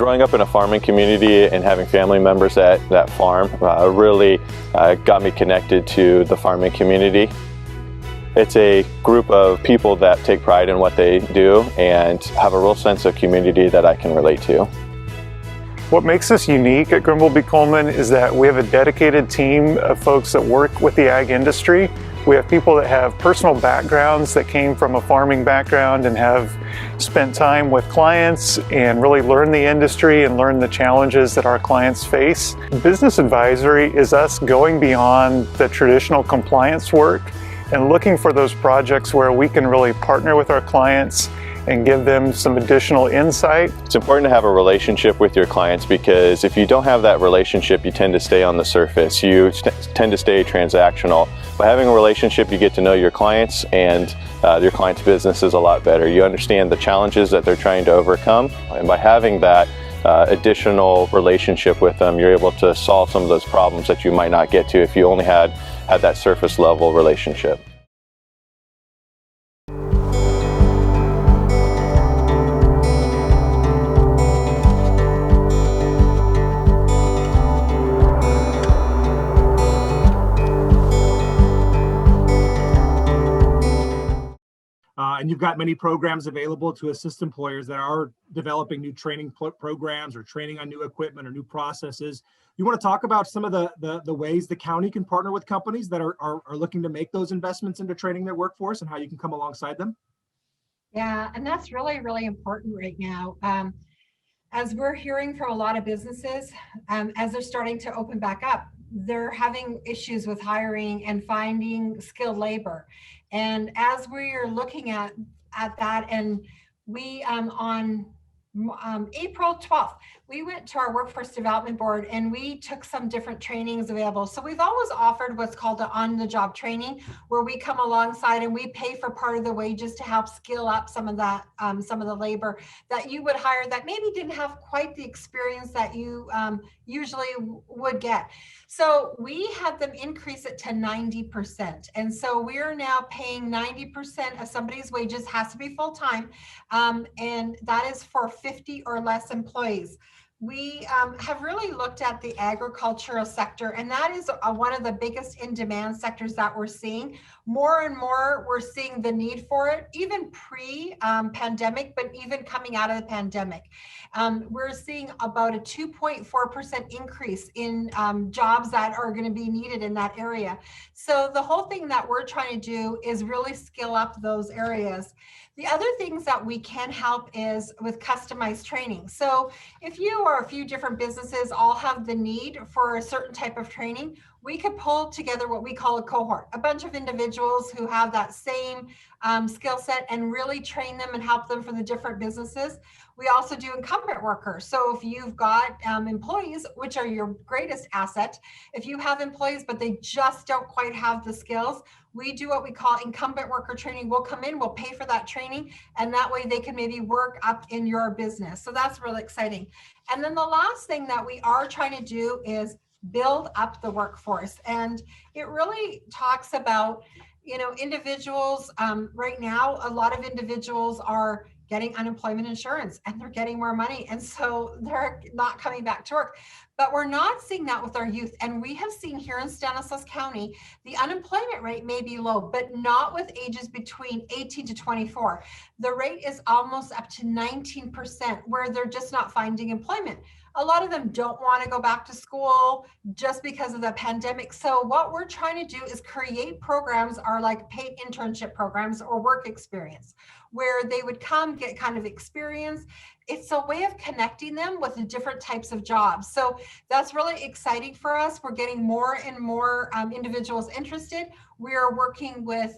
Growing up in a farming community and having family members at that farm really got me connected to the farming community. It's a group of people that take pride in what they do and have a real sense of community that I can relate to. What makes us unique at Grimbleby Coleman is that we have a dedicated team of folks that work with the ag industry. We have people that have personal backgrounds that came from a farming background and have spent time with clients and really learn the industry and learn the challenges that our clients face. Business advisory is us going beyond the traditional compliance work and looking for those projects where we can really partner with our clients and give them some additional insight. It's important to have a relationship with your clients because if you don't have that relationship, you tend to stay on the surface. You tend to stay transactional. By having a relationship, you get to know your clients and your client's business is a lot better. You understand the challenges that they're trying to overcome, and by having that additional relationship with them, you're able to solve some of those problems that you might not get to if you only had that surface level relationship. And you've got many programs available to assist employers that are developing new training programs or training on new equipment or new processes. You want to talk about some of the ways the county can partner with companies that are looking to make those investments into training their workforce and how you can come alongside them? Yeah, and that's really, really important right now. As we're hearing from a lot of businesses, as they're starting to open back up, they're having issues with hiring and finding skilled labor. And as we are looking at that, and we on April 12th, we went to our workforce development board and we took some different trainings available. So we've always offered what's called an on-the-job training, where we come alongside and we pay for part of the wages to help skill up some of that, some of the labor that you would hire that maybe didn't have quite the experience that you usually would get. So we had them increase it to 90%. And so we're now paying 90% of somebody's wages, has to be full-time. And that is for 50 or less employees. We have really looked at the agricultural sector, and that is one of the biggest in-demand sectors that we're seeing. More and more, we're seeing the need for it, even pre-pandemic, but even coming out of the pandemic. We're seeing about a 2.4% increase in jobs that are going to be needed in that area. So the whole thing that we're trying to do is really skill up those areas. The other things that we can help is with customized training. So if you or a few different businesses all have the need for a certain type of training, we could pull together what we call a cohort, a bunch of individuals who have that same skill set and really train them and help them for the different businesses. We also do incumbent workers. So if you've got employees, which are your greatest asset, if you have employees, but they just don't quite have the skills, we do what we call incumbent worker training. We'll come in, we'll pay for that training, and that way they can maybe work up in your business. So that's really exciting. And then the last thing that we are trying to do is build up the workforce. And it really talks about, you know, individuals. Right now, a lot of individuals are getting unemployment insurance and they're getting more money. And so they're not coming back to work. But we're not seeing that with our youth. And we have seen here in Stanislaus County, the unemployment rate may be low, but not with ages between 18 to 24. The rate is almost up to 19%, where they're just not finding employment. A lot of them don't want to go back to school just because of the pandemic. So what we're trying to do is create programs, are like paid internship programs or work experience, where they would come get kind of experience. It's a way of connecting them with the different types of jobs. So that's really exciting for us. We're getting more and more individuals interested. We are working with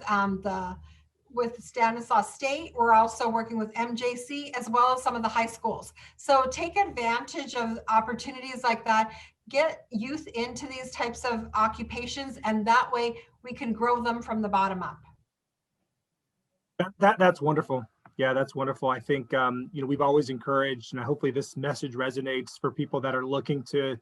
with Stanislaus State. We're also working with MJC as well as some of the high schools. So take advantage of opportunities like that, get youth into these types of occupations, and that way we can grow them from the bottom up. That's wonderful. Yeah, that's wonderful. I think, we've always encouraged, and hopefully this message resonates for people that are looking to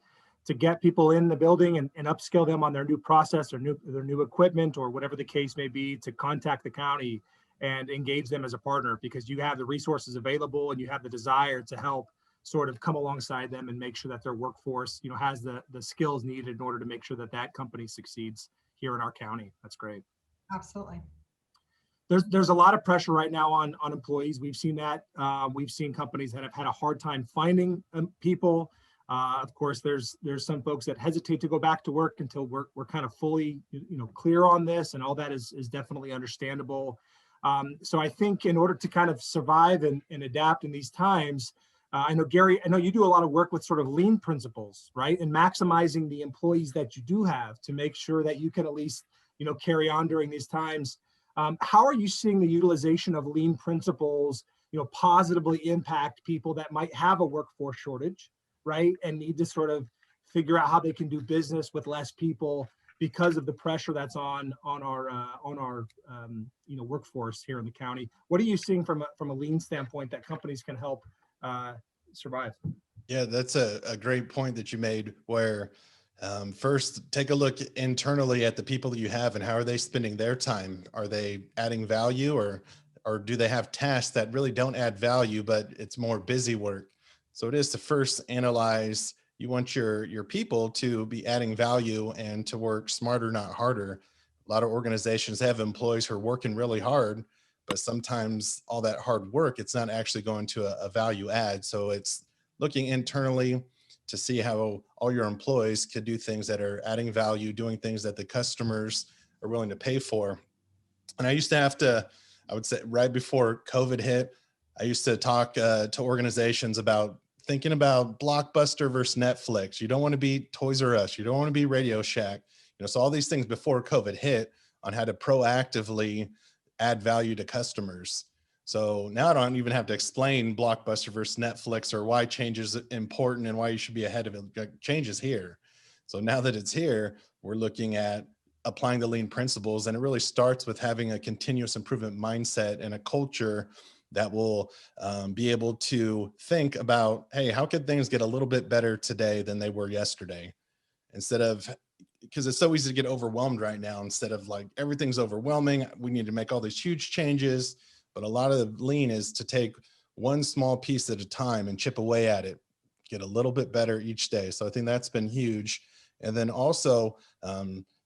get people in the building and upskill them on their new process or their new equipment or whatever the case may be, to contact the county and engage them as a partner, because you have the resources available and you have the desire to help sort of come alongside them and make sure that their workforce, has the skills needed in order to make sure that that company succeeds here in our county. That's great. Absolutely. There's a lot of pressure right now on employees. We've seen that. We've seen companies that have had a hard time finding people. Of course, there's some folks that hesitate to go back to work until we're kind of fully clear on this, and all that is definitely understandable. So I think in order to kind of survive and adapt in these times, I know, Gary, I know you do a lot of work with sort of lean principles, right? And maximizing the employees that you do have to make sure that you can at least, carry on during these times. How are you seeing the utilization of lean principles, positively impact people that might have a workforce shortage, right? And need to sort of figure out how they can do business with less people because of the pressure that's on our workforce here in the county. What are you seeing from a lean standpoint that companies can help survive? Yeah, that's a great point that you made, where first take a look internally at the people that you have and how are they spending their time? Are they adding value, or do they have tasks that really don't add value, but it's more busy work? So it is to first analyze. You want your people to be adding value and to work smarter, not harder. A lot of organizations have employees who are working really hard, but sometimes all that hard work, it's not actually going to a value add. So it's looking internally to see how all your employees could do things that are adding value, doing things that the customers are willing to pay for. And I used to have to, I would say right before COVID hit, I used to talk to organizations about thinking about Blockbuster versus Netflix. You don't want to be Toys R Us. You don't want to be Radio Shack. So all these things before COVID hit on how to proactively add value to customers. So now I don't even have to explain Blockbuster versus Netflix or why change is important and why you should be ahead of it. Change is here. So now that it's here, we're looking at applying the lean principles, and it really starts with having a continuous improvement mindset and a culture that will be able to think about, hey, how could things get a little bit better today than they were yesterday? Instead of, because it's so easy to get overwhelmed right now. Instead of like, everything's overwhelming, we need to make all these huge changes. But a lot of lean is to take one small piece at a time and chip away at it, get a little bit better each day. So I think that's been huge. And then also,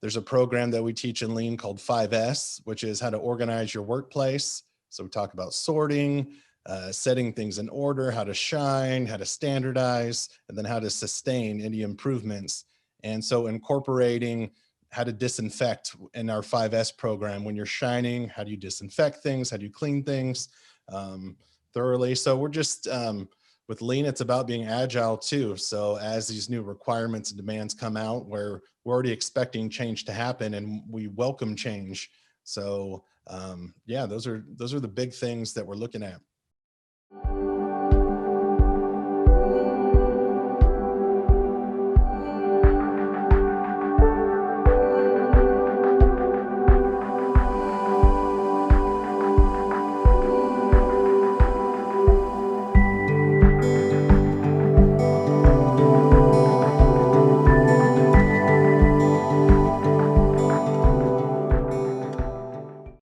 there's a program that we teach in lean called 5S, which is how to organize your workplace. So we talk about sorting, setting things in order, how to shine, how to standardize, and then how to sustain any improvements. And so incorporating how to disinfect in our 5S program. When you're shining, how do you disinfect things? How do you clean things thoroughly? So we're just, with lean, it's about being agile too. So as these new requirements and demands come out, where we're already expecting change to happen and we welcome change. So yeah, those are the big things that we're looking at.